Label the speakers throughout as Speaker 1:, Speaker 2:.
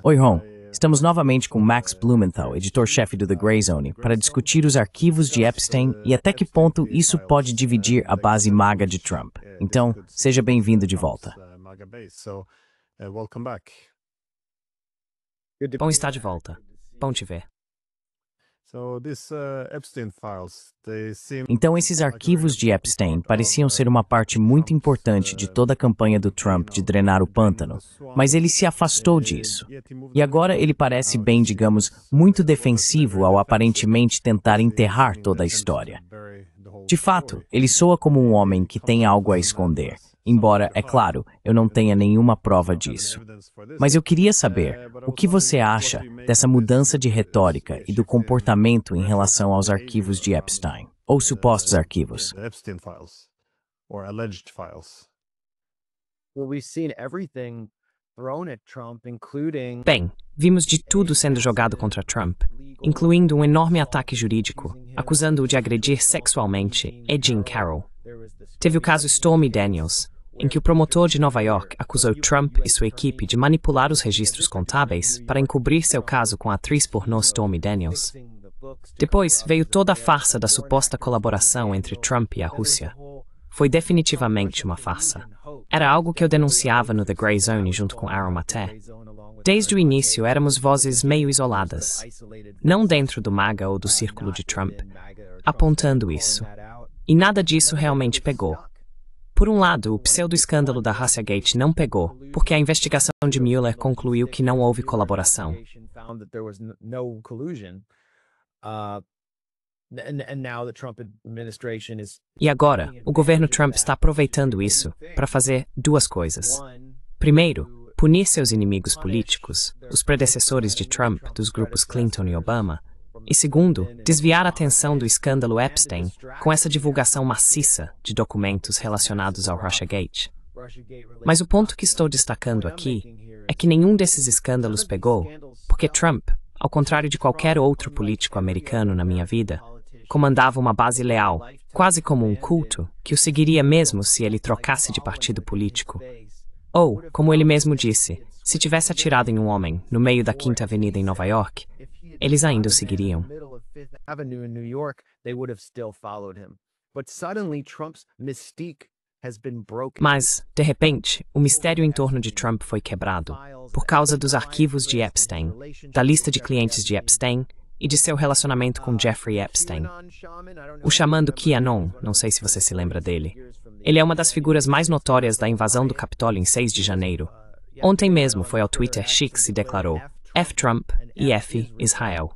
Speaker 1: Oi, Ron. Estamos novamente com Max Blumenthal, editor-chefe do The Grey Zone, para discutir os arquivos de Epstein e até que ponto isso pode dividir a base MAGA de Trump. Então, seja bem-vindo de volta.
Speaker 2: Bom estar de volta. Bom te ver.
Speaker 1: Então, esses arquivos de Epstein pareciam ser uma parte muito importante de toda a campanha do Trump de drenar o pântano, mas ele se afastou disso. E agora ele parece bem, digamos, muito defensivo ao aparentemente tentar enterrar toda a história. De fato, ele soa como um homem que tem algo a esconder, embora, é claro, eu não tenha nenhuma prova disso. Mas eu queria saber, o que você acha dessa mudança de retórica e do comportamento em relação aos arquivos de Epstein, ou supostos arquivos?
Speaker 2: Bem, vimos de tudo sendo jogado contra Trump, incluindo um enorme ataque jurídico, acusando-o de agredir sexualmente Jean Carroll. Teve o caso Stormy Daniels, em que o promotor de Nova York acusou Trump e sua equipe de manipular os registros contábeis para encobrir seu caso com a atriz pornô Stormy Daniels. Depois veio toda a farsa da suposta colaboração entre Trump e a Rússia. Foi definitivamente uma farsa. Era algo que eu denunciava no The Grey Zone junto com Aaron Maté. Desde o início éramos vozes meio isoladas, não dentro do MAGA ou do círculo de Trump, apontando isso. E nada disso realmente pegou. Por um lado, o pseudo-escândalo da Russiagate não pegou, porque a investigação de Mueller concluiu que não houve colaboração. E agora, o governo Trump está aproveitando isso para fazer duas coisas. Primeiro, punir seus inimigos políticos, os predecessores de Trump, dos grupos Clinton e Obama. E segundo, desviar a atenção do escândalo Epstein com essa divulgação maciça de documentos relacionados ao Russiagate. Mas o ponto que estou destacando aqui é que nenhum desses escândalos pegou, porque Trump, ao contrário de qualquer outro político americano na minha vida, comandava uma base leal, quase como um culto, que o seguiria mesmo se ele trocasse de partido político. Ou, como ele mesmo disse, se tivesse atirado em um homem no meio da Quinta Avenida em Nova York, eles ainda o seguiriam. Mas, de repente, o mistério em torno de Trump foi quebrado, por causa dos arquivos de Epstein, da lista de clientes de Epstein e de seu relacionamento com Jeffrey Epstein. O xamã do QAnon, não sei se você se lembra dele. Ele é uma das figuras mais notórias da invasão do Capitólio em 6 de janeiro. Ontem mesmo foi ao Twitter X e declarou F Trump e F Israel.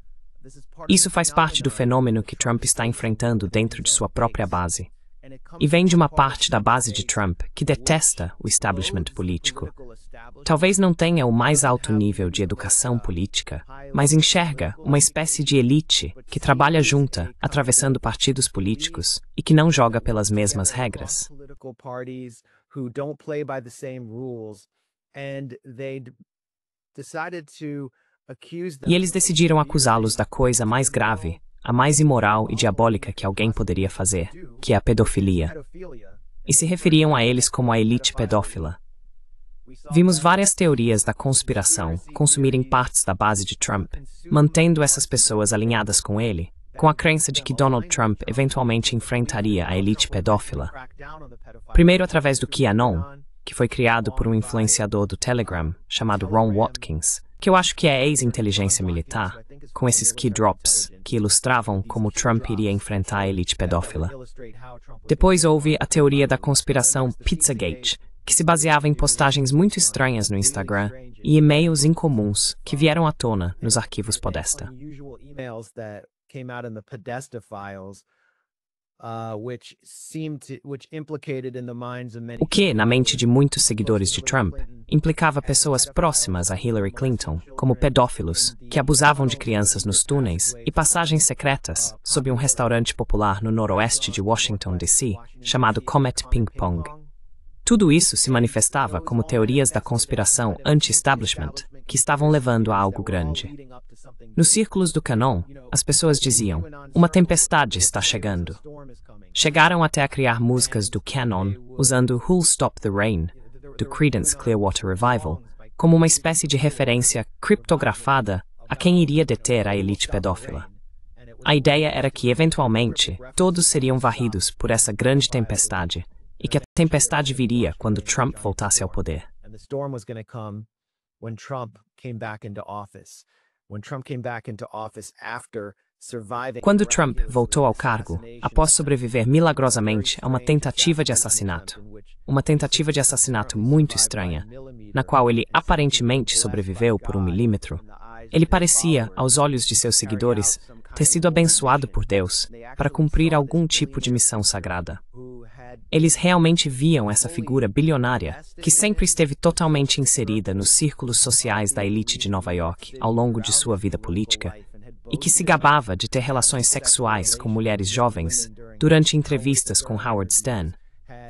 Speaker 2: Isso faz parte do fenômeno que Trump está enfrentando dentro de sua própria base. E vem de uma parte da base de Trump que detesta o establishment político. Talvez não tenha o mais alto nível de educação política, mas enxerga uma espécie de elite que trabalha junta, atravessando partidos políticos e que não joga pelas mesmas regras. E eles decidiram acusá-los da coisa mais grave, a mais imoral e diabólica que alguém poderia fazer, que é a pedofilia. E se referiam a eles como a elite pedófila. Vimos várias teorias da conspiração consumirem partes da base de Trump, mantendo essas pessoas alinhadas com ele, com a crença de que Donald Trump eventualmente enfrentaria a elite pedófila. Primeiro através do QAnon, que foi criado por um influenciador do Telegram chamado Ron Watkins, que eu acho que é ex-inteligência militar, com esses key drops que ilustravam como Trump iria enfrentar a elite pedófila. Depois houve a teoria da conspiração Pizzagate, que se baseava em postagens muito estranhas no Instagram e e-mails incomuns que vieram à tona nos arquivos Podesta. O que, na mente de muitos seguidores de Trump, implicava pessoas próximas a Hillary Clinton, como pedófilos, que abusavam de crianças nos túneis e passagens secretas sob um restaurante popular no noroeste de Washington, D.C., chamado Comet Ping Pong. Tudo isso se manifestava como teorias da conspiração anti-establishment, que estavam levando a algo grande. Nos círculos do Canon, as pessoas diziam, uma tempestade está chegando. Chegaram até a criar músicas do Canon usando Who'll Stop the Rain, do Creedence Clearwater Revival, como uma espécie de referência criptografada a quem iria deter a elite pedófila. A ideia era que, eventualmente, todos seriam varridos por essa grande tempestade, e que a tempestade viria quando Trump voltasse ao poder. Quando Trump voltou ao cargo, após sobreviver milagrosamente a uma tentativa de assassinato muito estranha, na qual ele aparentemente sobreviveu por 1 milímetro, ele parecia, aos olhos de seus seguidores, ter sido abençoado por Deus para cumprir algum tipo de missão sagrada. Eles realmente viam essa figura bilionária, que sempre esteve totalmente inserida nos círculos sociais da elite de Nova York ao longo de sua vida política, e que se gabava de ter relações sexuais com mulheres jovens durante entrevistas com Howard Stern,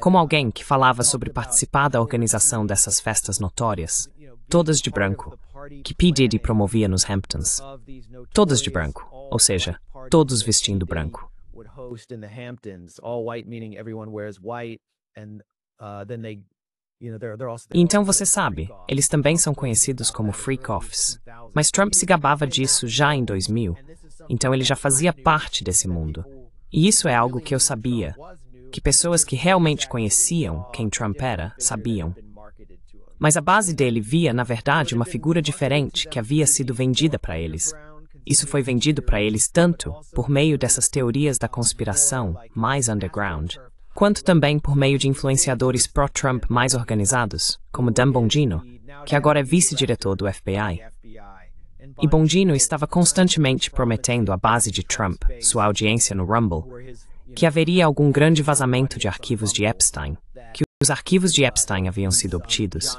Speaker 2: como alguém que falava sobre participar da organização dessas festas notórias, todas de branco, que P. Diddy promovia nos Hamptons. Todas de branco, ou seja, todos vestindo branco. E então você sabe, eles também são conhecidos como freak-offs. Mas Trump se gabava disso já em 2000, então ele já fazia parte desse mundo. E isso é algo que eu sabia, que pessoas que realmente conheciam quem Trump era, sabiam. Mas a base dele via, na verdade, uma figura diferente que havia sido vendida para eles. Isso foi vendido para eles tanto por meio dessas teorias da conspiração mais underground, quanto também por meio de influenciadores pró-Trump mais organizados, como Dan Bongino, que agora é vice-diretor do FBI. E Bongino estava constantemente prometendo à base de Trump, sua audiência no Rumble, que haveria algum grande vazamento de arquivos de Epstein, que os arquivos de Epstein haviam sido obtidos.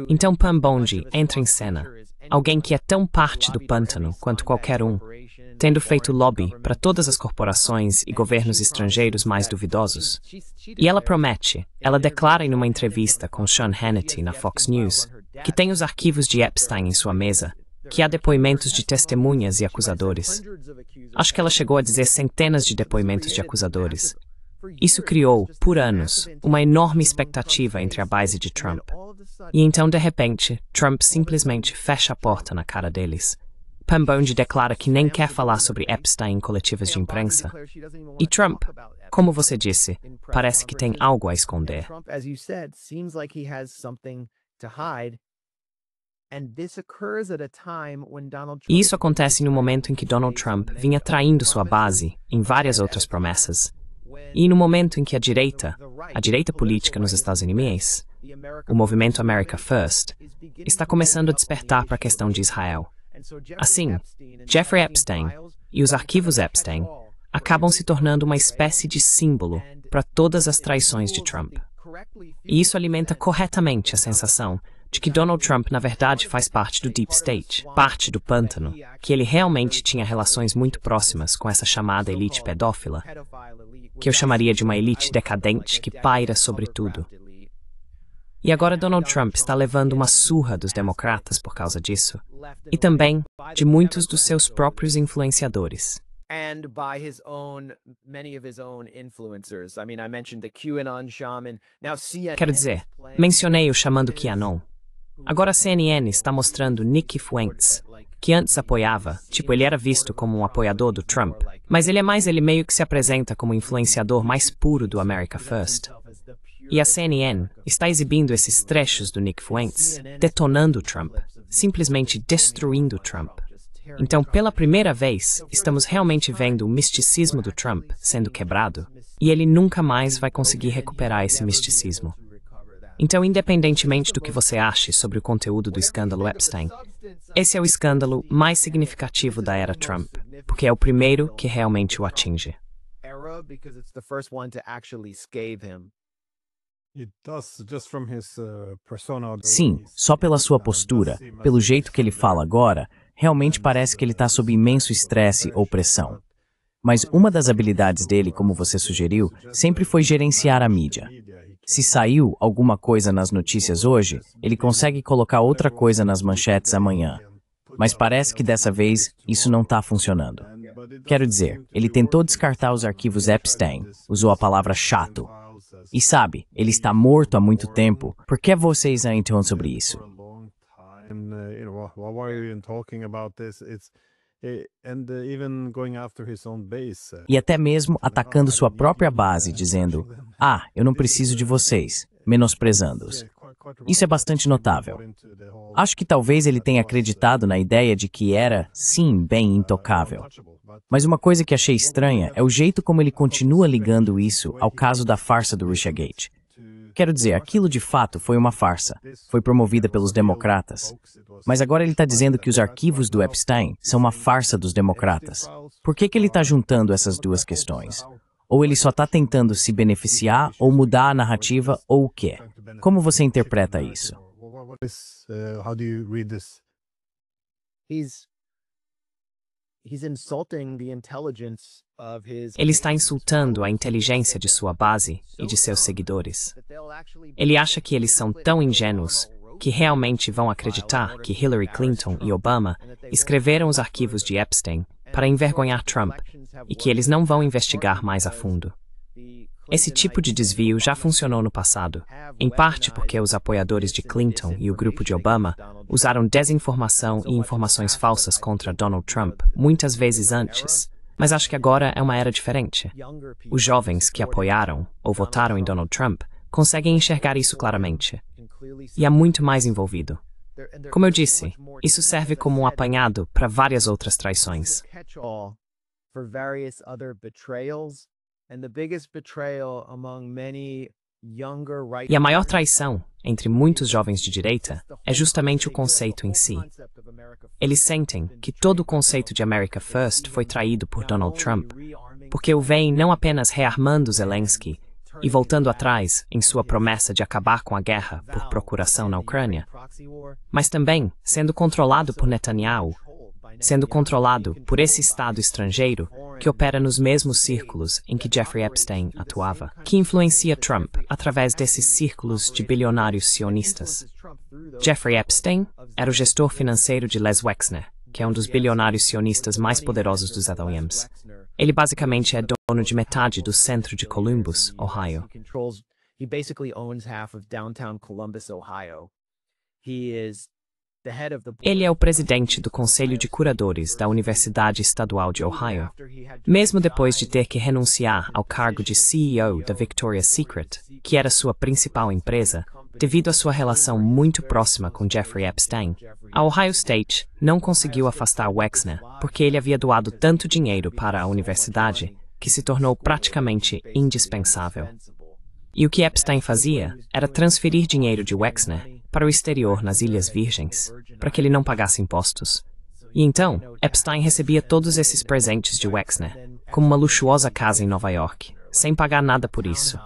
Speaker 2: Então Pam Bondi entra em cena, alguém que é tão parte do pântano quanto qualquer um, tendo feito lobby para todas as corporações e governos estrangeiros mais duvidosos. E ela promete, ela declara em uma entrevista com Sean Hannity na Fox News, que tem os arquivos de Epstein em sua mesa, que há depoimentos de testemunhas e acusadores. Acho que ela chegou a dizer centenas de depoimentos de acusadores. Isso criou, por anos, uma enorme expectativa entre a base de Trump. E então, de repente, Trump simplesmente fecha a porta na cara deles. Pam Bondi declara que nem quer falar sobre Epstein em coletivas de imprensa. E Trump, como você disse, parece que tem algo a esconder. E isso acontece no momento em que Donald Trump vinha traindo sua base em várias outras promessas. E no momento em que a direita política nos Estados Unidos, o movimento America First, está começando a despertar para a questão de Israel. Assim, Jeffrey Epstein e os arquivos Epstein acabam se tornando uma espécie de símbolo para todas as traições de Trump. E isso alimenta corretamente a sensação de que Donald Trump, na verdade, faz parte do Deep State, parte do pântano, que ele realmente tinha relações muito próximas com essa chamada elite pedófila, que eu chamaria de uma elite decadente que paira sobre tudo. E agora Donald Trump está levando uma surra dos democratas por causa disso, e também de muitos dos seus próprios influenciadores. Quero dizer, mencionei o chamando QAnon. Agora a CNN está mostrando Nick Fuentes, que antes apoiava, ele era visto como um apoiador do Trump, mas ele meio que se apresenta como o influenciador mais puro do America First. E a CNN está exibindo esses trechos do Nick Fuentes, detonando o Trump, simplesmente destruindo o Trump. Então, pela primeira vez, estamos realmente vendo o misticismo do Trump sendo quebrado, e ele nunca mais vai conseguir recuperar esse misticismo. Então, independentemente do que você ache sobre o conteúdo do escândalo Epstein, esse é o escândalo mais significativo da era Trump, porque é o primeiro que realmente o atinge.
Speaker 1: Sim, só pela sua postura, pelo jeito que ele fala agora, realmente parece que ele está sob imenso estresse ou pressão. Mas uma das habilidades dele, como você sugeriu, sempre foi gerenciar a mídia. Se saiu alguma coisa nas notícias hoje, ele consegue colocar outra coisa nas manchetes amanhã. Mas parece que dessa vez isso não está funcionando. Quero dizer, ele tentou descartar os arquivos Epstein, usou a palavra chato. E sabe, ele está morto há muito tempo. Por que vocês ainda estão sobre isso? E até mesmo atacando sua própria base, dizendo: "Ah, eu não preciso de vocês", menosprezando-os. Isso é bastante notável. Acho que talvez ele tenha acreditado na ideia de que era, sim, bem intocável. Mas uma coisa que achei estranha é o jeito como ele continua ligando isso ao caso da farsa do Russiagate. Quero dizer, aquilo de fato foi uma farsa. Foi promovida pelos democratas. Mas agora ele está dizendo que os arquivos do Epstein são uma farsa dos democratas. Por que ele está juntando essas duas questões? Ou ele só está tentando se beneficiar, ou mudar a narrativa, ou o quê? Como você interpreta isso?
Speaker 2: Ele está insultando a inteligência de sua base e de seus seguidores. Ele acha que eles são tão ingênuos que realmente vão acreditar que Hillary Clinton e Obama escreveram os arquivos de Epstein para envergonhar Trump e que eles não vão investigar mais a fundo. Esse tipo de desvio já funcionou no passado, em parte porque os apoiadores de Clinton e o grupo de Obama usaram desinformação e informações falsas contra Donald Trump muitas vezes antes, mas acho que agora é uma era diferente. Os jovens que apoiaram ou votaram em Donald Trump conseguem enxergar isso claramente. E há muito mais envolvido. Como eu disse, isso serve como um apanhado para várias outras traições. E a maior traição entre muitos jovens de direita é justamente o conceito em si. Eles sentem que todo o conceito de America First foi traído por Donald Trump, porque o veem não apenas rearmando Zelensky e voltando atrás em sua promessa de acabar com a guerra por procuração na Ucrânia, mas também sendo controlado por Netanyahu, sendo controlado por esse Estado estrangeiro que opera nos mesmos círculos em que Jeffrey Epstein atuava, que influencia Trump através desses círculos de bilionários sionistas. Jeffrey Epstein era o gestor financeiro de Les Wexner, que é um dos bilionários sionistas mais poderosos dos Estados Unidos. Ele basicamente é dono de metade do centro de Columbus, Ohio. Ele é o presidente do Conselho de Curadores da Universidade Estadual de Ohio. Mesmo depois de ter que renunciar ao cargo de CEO da Victoria's Secret, que era sua principal empresa, devido à sua relação muito próxima com Jeffrey Epstein, a Ohio State não conseguiu afastar Wexner porque ele havia doado tanto dinheiro para a universidade que se tornou praticamente indispensável. E o que Epstein fazia era transferir dinheiro de Wexner para o exterior nas Ilhas Virgens, para que ele não pagasse impostos. E então, Epstein recebia todos esses presentes de Wexner, como uma luxuosa casa em Nova York, sem pagar nada por isso.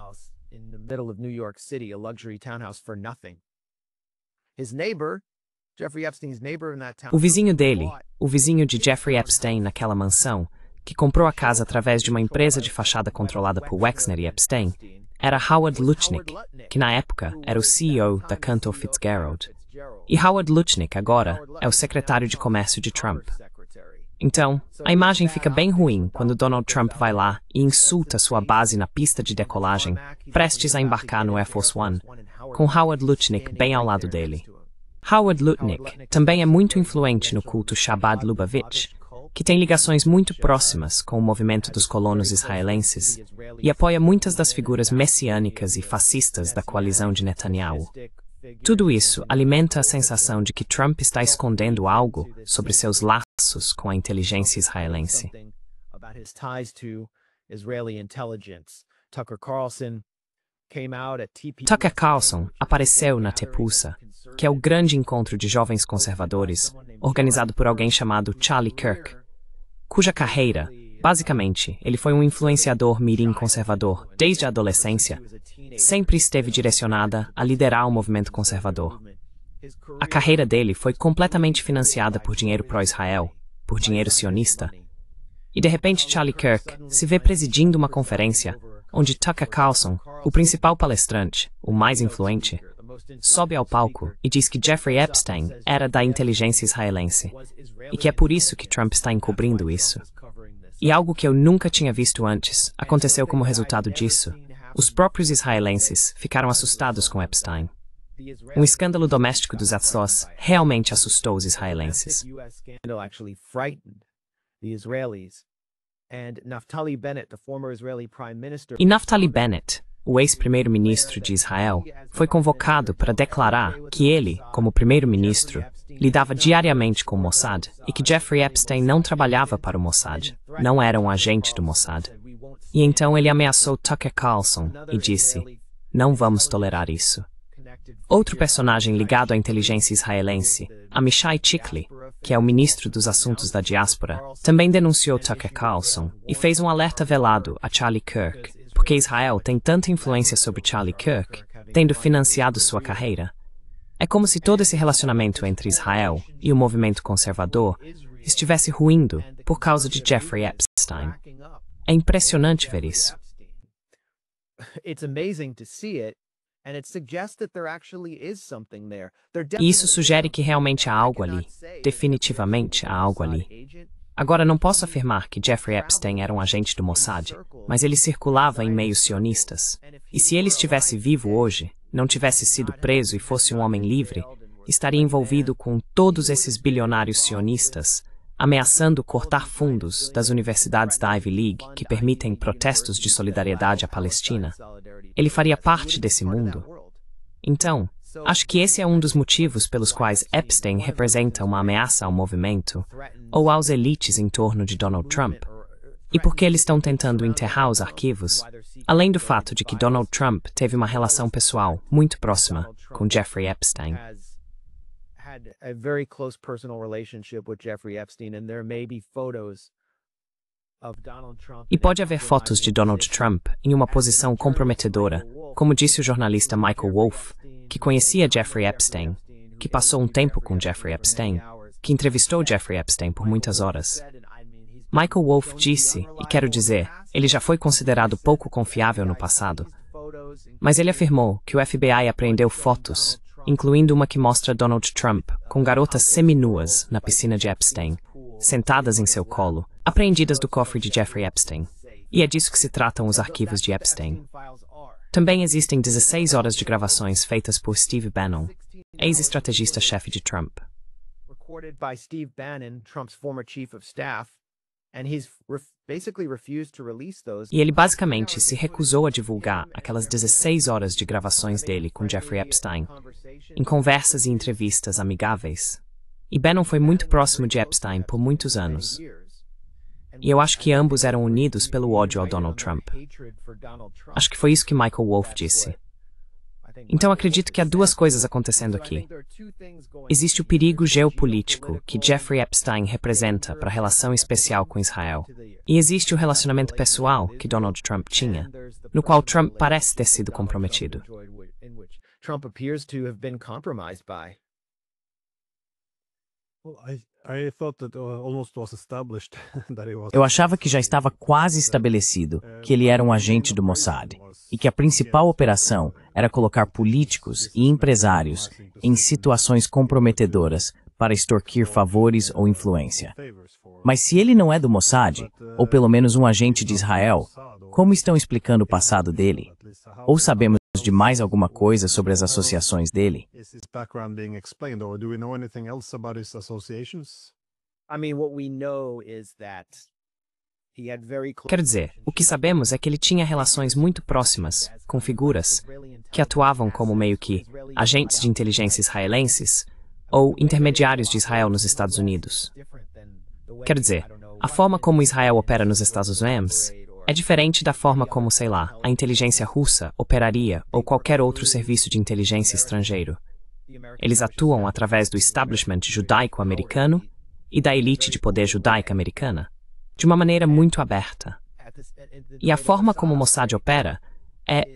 Speaker 2: O vizinho dele, o vizinho de Jeffrey Epstein naquela mansão, que comprou a casa através de uma empresa de fachada controlada por Wexner e Epstein, era Howard Lutnick, que na época era o CEO da Cantor Fitzgerald. E Howard Lutnick agora é o secretário de comércio de Trump. Então, a imagem fica bem ruim quando Donald Trump vai lá e insulta sua base na pista de decolagem, prestes a embarcar no Air Force One, com Howard Lutnick bem ao lado dele. Howard Lutnick também é muito influente no culto Chabad Lubavitch, que tem ligações muito próximas com o movimento dos colonos israelenses e apoia muitas das figuras messiânicas e fascistas da coalizão de Netanyahu. Tudo isso alimenta a sensação de que Trump está escondendo algo sobre seus laços com a inteligência israelense. Tucker Carlson apareceu na Tepusa, que é o grande encontro de jovens conservadores, organizado por alguém chamado Charlie Kirk, cuja carreira, basicamente, ele foi um influenciador mirim conservador desde a adolescência, sempre esteve direcionada a liderar o movimento conservador. A carreira dele foi completamente financiada por dinheiro pró-Israel, por dinheiro sionista, e de repente Charlie Kirk se vê presidindo uma conferência onde Tucker Carlson, o principal palestrante, o mais influente, sobe ao palco e diz que Jeffrey Epstein era da inteligência israelense, e que é por isso que Trump está encobrindo isso. E algo que eu nunca tinha visto antes aconteceu como resultado disso. Os próprios israelenses ficaram assustados com Epstein. Um escândalo doméstico dos Azores realmente assustou os israelenses. E Naftali Bennett, o ex-primeiro-ministro de Israel, foi convocado para declarar que ele, como primeiro-ministro, lidava diariamente com o Mossad e que Jeffrey Epstein não trabalhava para o Mossad, não era um agente do Mossad. E então ele ameaçou Tucker Carlson e disse: "Não vamos tolerar isso." Outro personagem ligado à inteligência israelense, Amichai Chikli, que é o ministro dos Assuntos da Diáspora, também denunciou Tucker Carlson e fez um alerta velado a Charlie Kirk, porque Israel tem tanta influência sobre Charlie Kirk, tendo financiado sua carreira. É como se todo esse relacionamento entre Israel e o movimento conservador estivesse ruindo por causa de Jeffrey Epstein. É impressionante ver isso. E isso sugere que realmente há algo ali. Definitivamente há algo ali. Agora, não posso afirmar que Jeffrey Epstein era um agente do Mossad, mas ele circulava em meios sionistas. E se ele estivesse vivo hoje, não tivesse sido preso e fosse um homem livre, estaria envolvido com todos esses bilionários sionistas, ameaçando cortar fundos das universidades da Ivy League que permitem protestos de solidariedade à Palestina. Ele faria parte desse mundo. Então, acho que esse é um dos motivos pelos quais Epstein representa uma ameaça ao movimento ou às elites em torno de Donald Trump. E porque eles estão tentando enterrar os arquivos, além do fato de que Donald Trump teve uma relação pessoal muito próxima com Jeffrey Epstein. E pode haver fotos de Donald Trump em uma posição comprometedora, como disse o jornalista Michael Wolff, que conhecia Jeffrey Epstein, que passou um tempo com Jeffrey Epstein, que entrevistou Jeffrey Epstein por muitas horas. Michael Wolff disse, e quero dizer, ele já foi considerado pouco confiável no passado, mas ele afirmou que o FBI apreendeu fotos, incluindo uma que mostra Donald Trump com garotas seminuas na piscina de Epstein, sentadas em seu colo, apreendidas do cofre de Jeffrey Epstein. E é disso que se tratam os arquivos de Epstein. Também existem 16 horas de gravações feitas por Steve Bannon, ex-estrategista-chefe de Trump. E ele basicamente se recusou a divulgar aquelas 16 horas de gravações dele com Jeffrey Epstein, em conversas e entrevistas amigáveis. E Bannon foi muito próximo de Epstein por muitos anos. E eu acho que ambos eram unidos pelo ódio ao Donald Trump. Acho que foi isso que Michael Wolff disse. Então acredito que há duas coisas acontecendo aqui. Existe o perigo geopolítico que Jeffrey Epstein representa para a relação especial com Israel. E existe o relacionamento pessoal que Donald Trump tinha, no qual Trump parece ter sido comprometido.
Speaker 1: Eu achava que já estava quase estabelecido que ele era um agente do Mossad e que a principal operação era colocar políticos e empresários em situações comprometedoras para extorquir favores ou influência. Mas se ele não é do Mossad, ou pelo menos um agente de Israel, como estão explicando o passado dele? Ou sabemos de mais alguma coisa sobre as associações dele?
Speaker 2: Quer dizer, o que sabemos é que ele tinha relações muito próximas com figuras que atuavam como meio que agentes de inteligência israelenses ou intermediários de Israel nos Estados Unidos. Quer dizer, a forma como Israel opera nos Estados Unidos é diferente da forma como, sei lá, a inteligência russa operaria ou qualquer outro serviço de inteligência estrangeiro. Eles atuam através do establishment judaico-americano e da elite de poder judaica americana, de uma maneira muito aberta. E a forma como o Mossad opera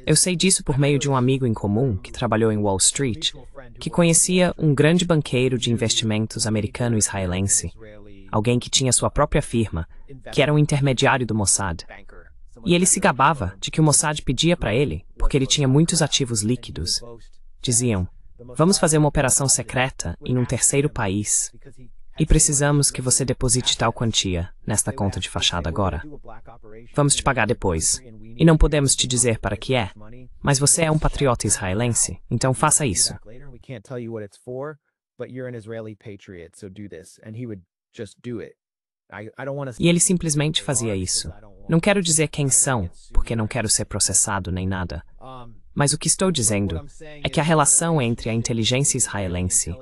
Speaker 2: eu sei disso por meio de um amigo em comum que trabalhou em Wall Street, que conhecia um grande banqueiro de investimentos americano-israelense, alguém que tinha sua própria firma, que era um intermediário do Mossad. E ele se gabava de que o Mossad pedia para ele, porque ele tinha muitos ativos líquidos. Diziam, vamos fazer uma operação secreta em um terceiro país. E precisamos que você deposite tal quantia nesta conta de fachada agora. Vamos te pagar depois. E não podemos te dizer para que é. Mas você é um patriota israelense, então faça isso. E ele simplesmente fazia isso. Não quero dizer quem são, porque não quero ser processado nem nada. Mas o que estou dizendo é que a relação entre a inteligência israelense,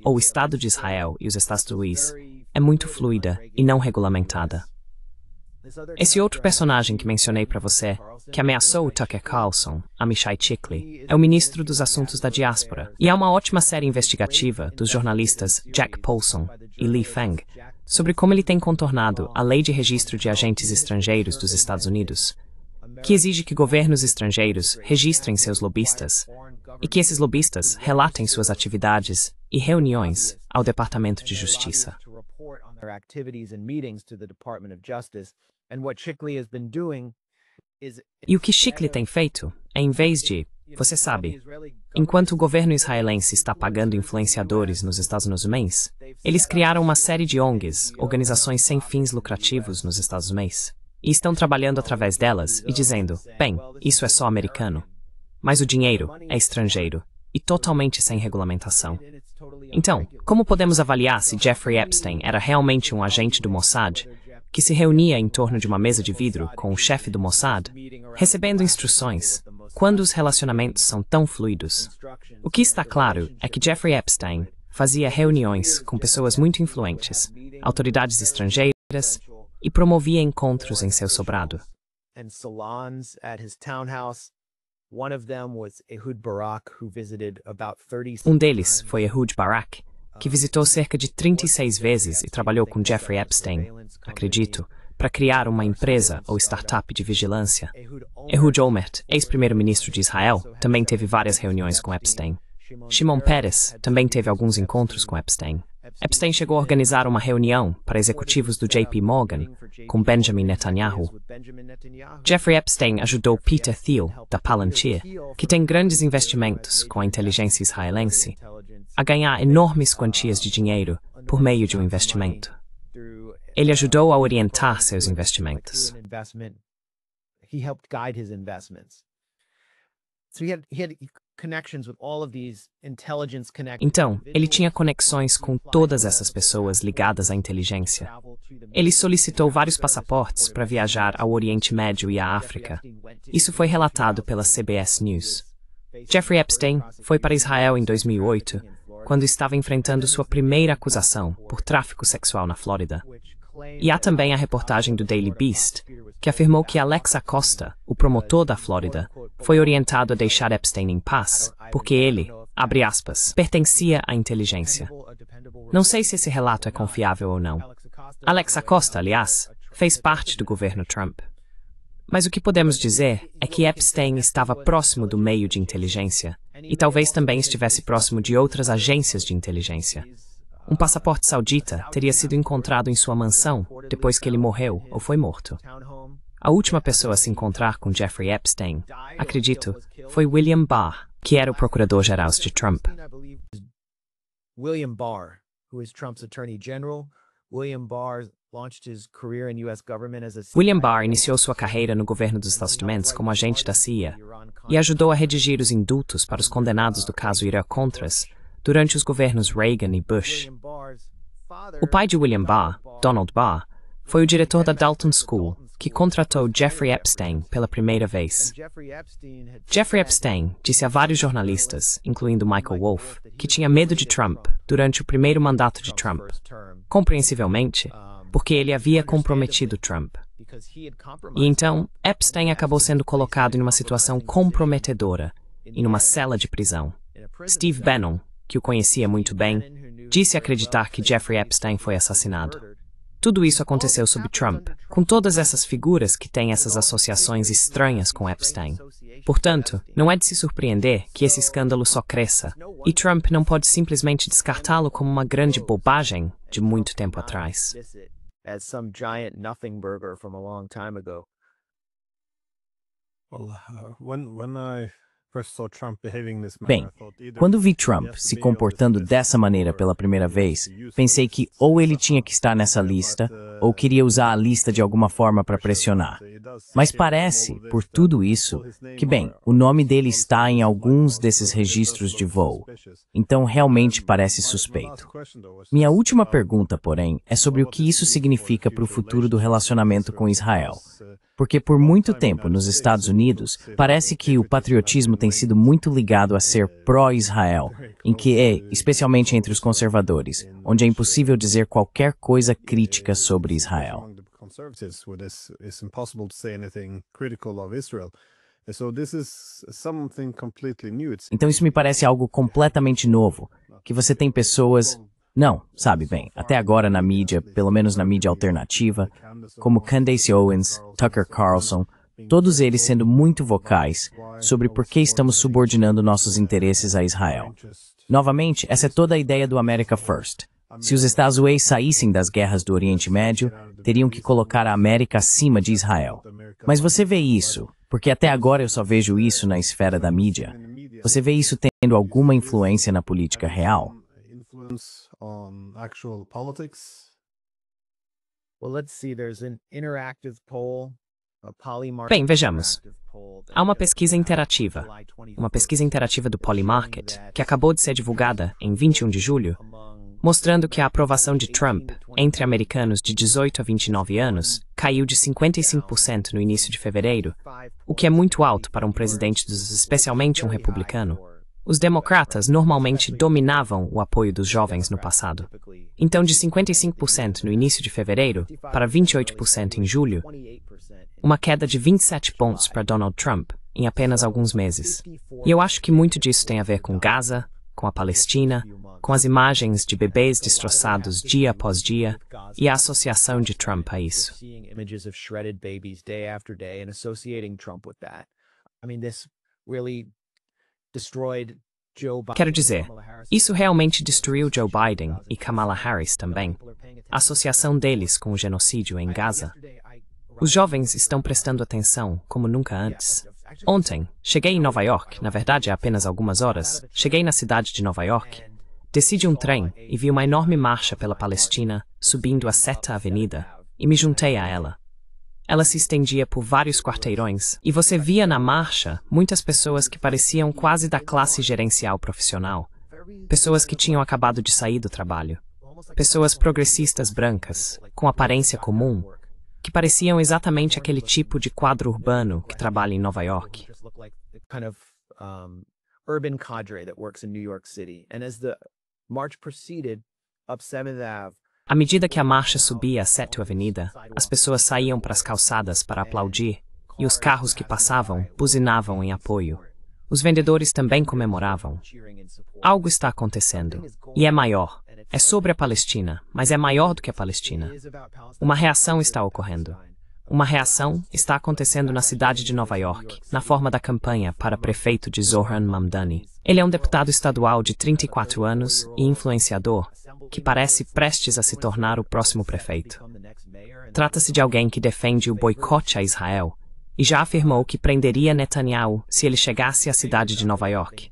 Speaker 2: ou o Estado de Israel e os Estados Unidos, é muito fluida e não regulamentada. Esse outro personagem que mencionei para você, que ameaçou o Tucker Carlson, Amichai Chikli, é o ministro dos Assuntos da Diáspora. E há uma ótima série investigativa dos jornalistas Jack Paulson e Lee Feng sobre como ele tem contornado a Lei de Registro de Agentes Estrangeiros dos Estados Unidos, que exige que governos estrangeiros registrem seus lobistas e que esses lobistas relatem suas atividades e reuniões ao Departamento de Justiça. E o que Chikli tem feito é, em vez de, você sabe, enquanto o governo israelense está pagando influenciadores nos Estados Unidos, eles criaram uma série de ONGs, organizações sem fins lucrativos nos Estados Unidos, e estão trabalhando através delas e dizendo, bem, isso é só americano, mas o dinheiro é estrangeiro e totalmente sem regulamentação. Então, como podemos avaliar se Jeffrey Epstein era realmente um agente do Mossad, que se reunia em torno de uma mesa de vidro com o chefe do Mossad, recebendo instruções, quando os relacionamentos são tão fluidos? O que está claro é que Jeffrey Epstein fazia reuniões com pessoas muito influentes, autoridades estrangeiras, e promovia encontros em seu sobrado. Um deles foi Ehud Barak, que visitou cerca de 36 vezes e trabalhou com Jeffrey Epstein, acredito, para criar uma empresa ou startup de vigilância. Ehud Olmert, ex-primeiro-ministro de Israel, também teve várias reuniões com Epstein. Shimon Peres também teve alguns encontros com Epstein. Epstein chegou a organizar uma reunião para executivos do JP Morgan com Benjamin Netanyahu. Jeffrey Epstein ajudou Peter Thiel, da Palantir, que tem grandes investimentos com a inteligência israelense, a ganhar enormes quantias de dinheiro por meio de um investimento. Ele ajudou a orientar seus investimentos. Então, ele tinha conexões com todas essas pessoas ligadas à inteligência. Ele solicitou vários passaportes para viajar ao Oriente Médio e à África. Isso foi relatado pela CBS News. Jeffrey Epstein foi para Israel em 2008, quando estava enfrentando sua primeira acusação por tráfico sexual na Flórida. E há também a reportagem do Daily Beast, que afirmou que Alex Acosta, o promotor da Flórida, foi orientado a deixar Epstein em paz, porque ele, abre aspas, pertencia à inteligência. Não sei se esse relato é confiável ou não. Alex Acosta, aliás, fez parte do governo Trump. Mas o que podemos dizer é que Epstein estava próximo do meio de inteligência e talvez também estivesse próximo de outras agências de inteligência. Um passaporte saudita teria sido encontrado em sua mansão depois que ele morreu ou foi morto. A última pessoa a se encontrar com Jeffrey Epstein, acredito, foi William Barr, que era o procurador-geral de Trump.
Speaker 3: William Barr, who is Trump's Attorney General. William
Speaker 2: Barr iniciou sua carreira no governo dos Estados Unidos como agente da CIA e ajudou a redigir os indultos para os condenados do caso Irã-Contras durante os governos Reagan e Bush. O pai de William Barr, Donald Barr, foi o diretor da Dalton School, que contratou Jeffrey Epstein pela primeira vez. Jeffrey Epstein disse a vários jornalistas, incluindo Michael Wolff, que tinha medo de Trump durante o primeiro mandato de Trump, compreensivelmente, porque ele havia comprometido Trump. E então, Epstein acabou sendo colocado em uma situação comprometedora, em uma cela de prisão. Steve Bannon, que o conhecia muito bem, disse acreditar que Jeffrey Epstein foi assassinado. Tudo isso aconteceu sob Trump, com todas essas figuras que têm essas associações estranhas com Epstein. Portanto, não é de se surpreender que esse escândalo só cresça, e Trump não pode simplesmente descartá-lo como uma grande bobagem de muito tempo atrás.
Speaker 3: Well, when I
Speaker 1: Bem, quando vi Trump se comportando dessa maneira pela primeira vez, pensei que ou ele tinha que estar nessa lista, ou queria usar a lista de alguma forma para pressionar. Mas parece, por tudo isso, que, bem, o nome dele está em alguns desses registros de voo. Então, realmente parece suspeito. Minha última pergunta, porém, é sobre o que isso significa para o futuro do relacionamento com Israel. Porque por muito tempo nos Estados Unidos, parece que o patriotismo tem sido muito ligado a ser pró-Israel, em que especialmente entre os conservadores, onde é impossível dizer qualquer coisa crítica sobre Israel. Então isso me parece algo completamente novo, que você tem pessoas... Não, sabe bem, até agora na mídia, pelo menos na mídia alternativa, como Candace Owens, Tucker Carlson, todos eles sendo muito vocais sobre por que estamos subordinando nossos interesses a Israel. Novamente, essa é toda a ideia do America First. Se os Estados Unidos saíssem das guerras do Oriente Médio, teriam que colocar a América acima de Israel. Mas você vê isso, porque até agora eu só vejo isso na esfera da mídia. Você vê isso tendo alguma influência na política real?
Speaker 4: On actual politics?
Speaker 3: Well, let's see. There's an interactive poll, a Polymarket.
Speaker 2: Bem, vejamos. Há uma pesquisa interativa do Polymarket, que acabou de ser divulgada em 21 de julho, mostrando que a aprovação de Trump entre americanos de 18 a 29 anos caiu de 55% no início de fevereiro, o que é muito alto para um presidente especialmente um republicano. Os democratas normalmente dominavam o apoio dos jovens no passado. Então, de 55% no início de fevereiro para 28% em julho, uma queda de 27 pontos para Donald Trump em apenas alguns meses. E eu acho que muito disso tem a ver com Gaza, com a Palestina, com as imagens de bebês destroçados dia após dia e a associação de Trump a isso. Quero dizer, isso realmente destruiu Joe Biden e Kamala Harris também. A associação deles com o genocídio em Gaza. Os jovens estão prestando atenção como nunca antes. Ontem, cheguei em Nova York, na verdade há apenas algumas horas, cheguei na cidade de Nova York, desci de um trem e vi uma enorme marcha pela Palestina subindo a 7ª Avenida e me juntei a ela. Ela se estendia por vários quarteirões, e você via na marcha muitas pessoas que pareciam quase da classe gerencial profissional, pessoas que tinham acabado de sair do trabalho, pessoas progressistas brancas, com aparência comum, que pareciam exatamente aquele tipo de quadro urbano que trabalha em Nova York.
Speaker 3: Urban cadre that works in New York City. And as the march proceeded up 7th Ave,
Speaker 2: à medida que a marcha subia a 7ª Avenida, as pessoas saíam para as calçadas para aplaudir, e os carros que passavam buzinavam em apoio. Os vendedores também comemoravam. Algo está acontecendo, e é maior. É sobre a Palestina, mas é maior do que a Palestina. Uma reação está ocorrendo. Uma reação está acontecendo na cidade de Nova York, na forma da campanha para prefeito de Zohran Mamdani. Ele é um deputado estadual de 34 anos e influenciador, que parece prestes a se tornar o próximo prefeito. Trata-se de alguém que defende o boicote a Israel e já afirmou que prenderia Netanyahu se ele chegasse à cidade de Nova York,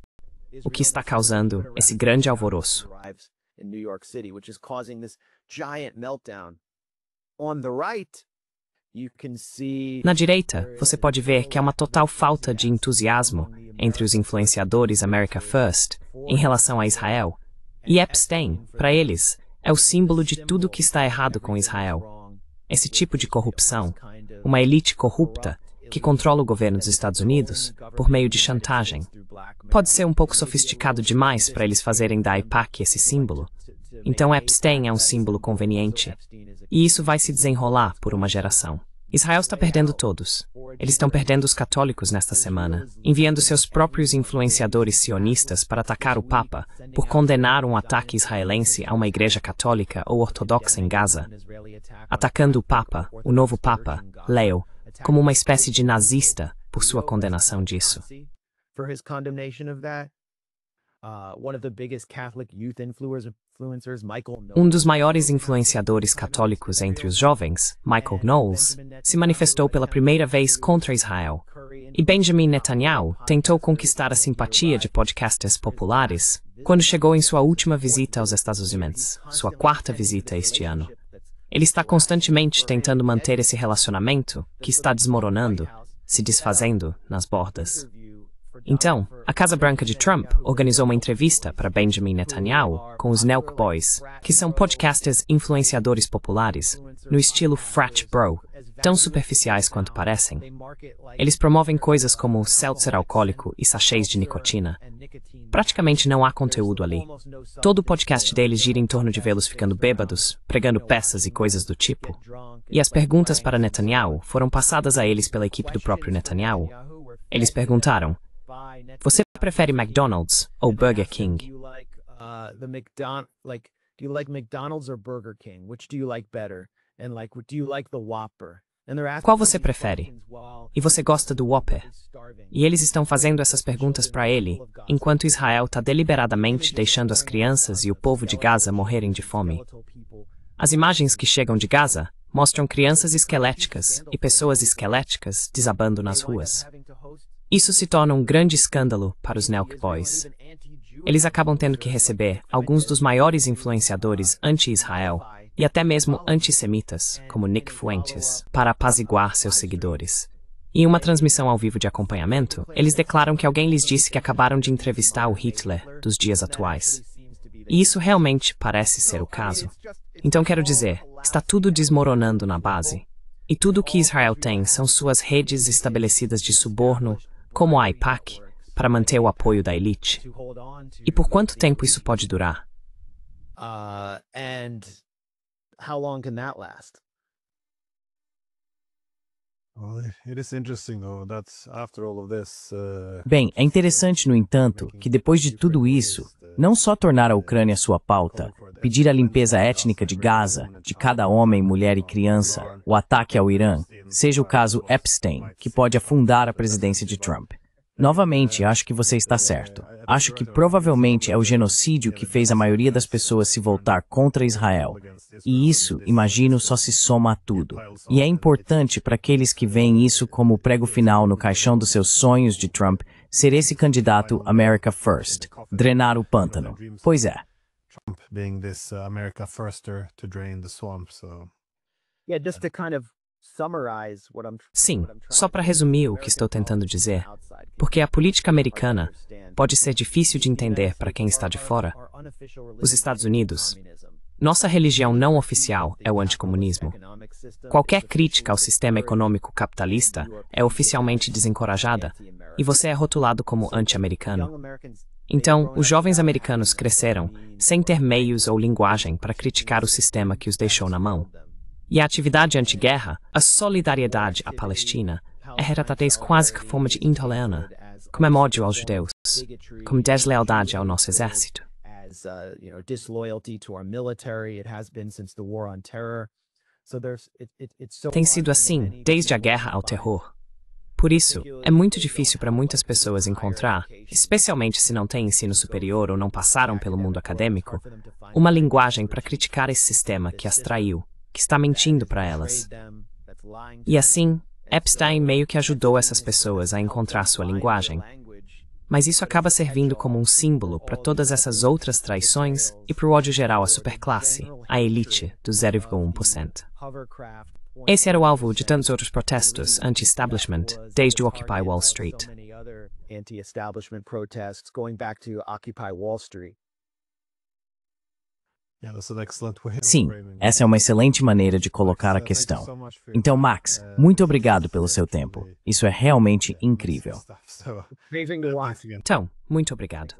Speaker 2: o que está causando esse grande alvoroço. Na direita, você pode ver que há uma total falta de entusiasmo entre os influenciadores America First em relação a Israel, e Epstein, para eles, é o símbolo de tudo que está errado com Israel. Esse tipo de corrupção, uma elite corrupta que controla o governo dos Estados Unidos por meio de chantagem, pode ser um pouco sofisticado demais para eles fazerem da AIPAC esse símbolo. Então Epstein é um símbolo conveniente, e isso vai se desenrolar por uma geração. Israel está perdendo todos. Eles estão perdendo os católicos nesta semana, enviando seus próprios influenciadores sionistas para atacar o Papa por condenar um ataque israelense a uma igreja católica ou ortodoxa em Gaza, atacando o Papa, o novo Papa, Leo, como uma espécie de nazista por sua condenação disso.
Speaker 3: One of the biggest Catholic youth
Speaker 2: Um dos maiores influenciadores católicos entre os jovens, Michael Knowles, se manifestou pela primeira vez contra Israel. E Benjamin Netanyahu tentou conquistar a simpatia de podcasters populares quando chegou em sua última visita aos Estados Unidos, sua quarta visita este ano. Ele está constantemente tentando manter esse relacionamento que está desmoronando, se desfazendo nas bordas. Então, a Casa Branca de Trump organizou uma entrevista para Benjamin Netanyahu com os Nelk Boys, que são podcasters influenciadores populares, no estilo frat bro, tão superficiais quanto parecem. Eles promovem coisas como seltzer alcoólico e sachês de nicotina. Praticamente não há conteúdo ali. Todo o podcast deles gira em torno de vê-los ficando bêbados, pregando peças e coisas do tipo. E as perguntas para Netanyahu foram passadas a eles pela equipe do próprio Netanyahu. Eles perguntaram: você prefere McDonald's ou Burger King?
Speaker 3: Do you like McDonald's or Burger King? Which do you like better? And do you like the Whopper?
Speaker 2: Qual você prefere? E você gosta do Whopper? E eles estão fazendo essas perguntas para ele, enquanto Israel está deliberadamente deixando as crianças e o povo de Gaza morrerem de fome. As imagens que chegam de Gaza mostram crianças esqueléticas e pessoas esqueléticas desabando nas ruas. Isso se torna um grande escândalo para os Nelk Boys. Eles acabam tendo que receber alguns dos maiores influenciadores anti-Israel e até mesmo antissemitas, como Nick Fuentes, para apaziguar seus seguidores. Em uma transmissão ao vivo de acompanhamento, eles declaram que alguém lhes disse que acabaram de entrevistar o Hitler dos dias atuais. E isso realmente parece ser o caso. Então quero dizer, está tudo desmoronando na base. E tudo o que Israel tem são suas redes estabelecidas de suborno, como a AIPAC, para manter o apoio da elite. E por quanto tempo isso pode durar?
Speaker 3: How long can that last?
Speaker 4: Well, it is interesting though that after all of this,
Speaker 1: Bem, é interessante, no entanto, que depois de tudo isso, não só tornar a Ucrânia sua pauta, pedir a limpeza étnica de Gaza, de cada homem, mulher e criança, o ataque ao Irã, seja o caso Epstein, que pode afundar a presidência de Trump. Novamente, acho que você está certo. Acho que provavelmente é o genocídio que fez a maioria das pessoas se voltar contra Israel. E isso, imagino, só se soma a tudo. E é importante para aqueles que veem isso como o prego final no caixão dos seus sonhos de Trump ser esse candidato America First, drenar o pântano. Pois é.
Speaker 4: Trump being this America firster to drain the swamp, so
Speaker 3: Yeah, just to kind of summarize what I'm
Speaker 2: Sim, só para resumir o que estou tentando dizer, porque a política americana pode ser difícil de entender para quem está de fora. Os Estados Unidos, nossa religião não oficial é o anticomunismo. Qualquer crítica ao sistema econômico capitalista é oficialmente desencorajada, e você é rotulado como anti-americano. Então, os jovens americanos cresceram sem ter meios ou linguagem para criticar o sistema que os deixou na mão. E a atividade anti-guerra, a solidariedade à Palestina, é retratada quase que forma de intolerância, como ódio aos judeus, como deslealdade ao nosso exército. Tem sido assim desde a guerra ao terror. Por isso, é muito difícil para muitas pessoas encontrar, especialmente se não têm ensino superior ou não passaram pelo mundo acadêmico, uma linguagem para criticar esse sistema que as traiu, que está mentindo para elas. E assim, Epstein meio que ajudou essas pessoas a encontrar sua linguagem. Mas isso acaba servindo como um símbolo para todas essas outras traições e para o ódio geral à superclasse, à elite do 0,1%. Esse era o alvo de tantos outros protestos anti-establishment desde o Occupy Wall Street.
Speaker 1: Sim, essa é uma excelente maneira de colocar a questão. Então, Max, muito obrigado pelo seu tempo. Isso é realmente incrível.
Speaker 2: Então, muito obrigado.